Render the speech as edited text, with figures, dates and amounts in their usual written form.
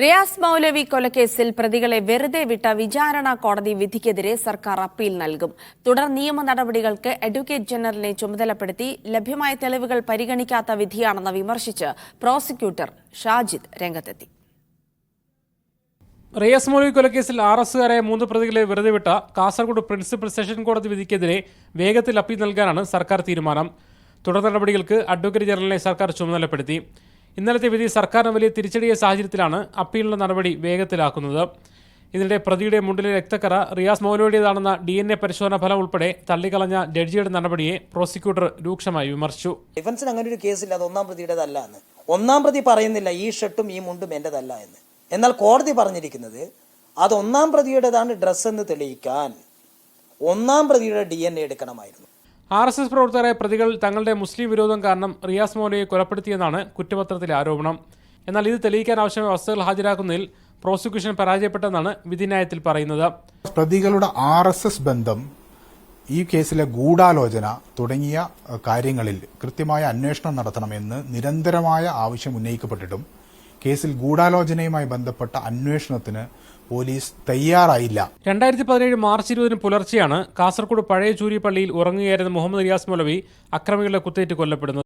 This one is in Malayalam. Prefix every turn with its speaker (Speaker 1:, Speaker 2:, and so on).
Speaker 1: റിയാസ് മൗലവി കൊലക്കേസിൽ പ്രതികളെ വെറുതെ വിട്ട വിചാരണ കോടതി വിധിക്കെതിരെ സർക്കാർ അപ്പീൽ നൽകും. തുടർ നിയമ നടപടികൾക്ക് അഡ്വക്കേറ്റ് ജനറലിനെ ചുമതലപ്പെടുത്തി ലഭ്യമായ തെളിവുകൾ പരിഗണിക്കാത്ത വിധിയാണെന്ന് വിമർശിച്ച് പ്രോസിക്യൂട്ടർ ഷാജിദ് രംഗത്തെത്തി.
Speaker 2: റിയാസ് മൗലവി കൊലക്കേസിൽ ആർഎസുകാരായ 3 പ്രതികളെ വെറുതെ വിട്ട കാസർഗോഡ് പ്രിൻസിപ്പൽ സെഷൻ കോടതി വിധിക്കെതിരെ വേഗത്തിൽ അപ്പീൽ നൽകാനാണ് സർക്കാർ തീരുമാനം. തുടർ നടപടികൾക്ക് അഡ്വക്കേറ്റ് ജനറലിനെ സർക്കാർ ചുമതലപ്പെടുത്തി. ഇന്നലത്തെ വിധി സർക്കാരിന് വലിയ തിരിച്ചടിയ സാഹചര്യത്തിലാണ് അപ്പീലിനുള്ള നടപടി വേഗത്തിലാക്കുന്നത്. ഇതിനിടെ പ്രതിയുടെ മുണ്ടിലെ രക്തക്കറ റിയാസ് മൗലവിയുടേതാണെന്ന DNA പരിശോധനാ ഫലം ഉൾപ്പെടെ തള്ളിക്കളഞ്ഞ ജഡ്ജിയുടെ നടപടിയെ പ്രോസിക്യൂട്ടർ രൂക്ഷമായി വിമർശിച്ചു.
Speaker 3: ഡിഫൻസിന് അങ്ങനെ ഒരു കേസില്ല, അത് ഒന്നാം പ്രതിയുടേതല്ല എന്ന്. ഒന്നാം പ്രതി പറയുന്നില്ല ഈ ഷർട്ടും ഈ മുണ്ടും എന്റേതല്ല എന്ന്. എന്നാൽ കോടതി പറഞ്ഞിരിക്കുന്നത് അത് ഒന്നാം പ്രതിയുടേതാണ് ഡ്രസ്സ് എന്ന് തെളിയിക്കാൻ ഒന്നാം പ്രതിയുടെ DNA എടുക്കണമായിരുന്നു.
Speaker 2: RSS പ്രവർത്തകരായ പ്രതികൾ തങ്ങളുടെ മുസ്ലിം വിരോധം കാരണം റിയാസ് മൗലവിയെ കൊലപ്പെടുത്തിയെന്നാണ് കുറ്റപത്രത്തിലെ ആരോപണം. എന്നാൽ ഇത് തെളിയിക്കാൻ ആവശ്യമായ വസ്തുതകൾ ഹാജരാക്കുന്നതിൽ പ്രോസിക്യൂഷൻ പരാജയപ്പെട്ടെന്നാണ് വിധിന്യായത്തിൽ പറയുന്നത്.
Speaker 4: പ്രതികളുടെ RSS ബന്ധം, ഈ കേസിലെ ഗൂഢാലോചന തുടങ്ങിയ കാര്യങ്ങളിൽ കൃത്യമായ അന്വേഷണം നടത്തണമെന്ന് നിരന്തരമായ ആവശ്യം ഉന്നയിക്കപ്പെട്ടിട്ടും കേസിൽ ഗൂഢാലോചനയുമായി ബന്ധപ്പെട്ട അന്വേഷണത്തിന് പോലീസ് തയ്യാറായില്ല.
Speaker 2: 2017 മാർച്ച് 20 പുലർച്ചെയാണ് കാസർഗോഡ് പഴയ ചൂരി പള്ളിയിൽ ഉറങ്ങുകയായിരുന്ന മുഹമ്മദ് റിയാസ് മൗലവി അക്രമികളുടെ കുത്തേറ്റ് കൊല്ലപ്പെടുന്നത്.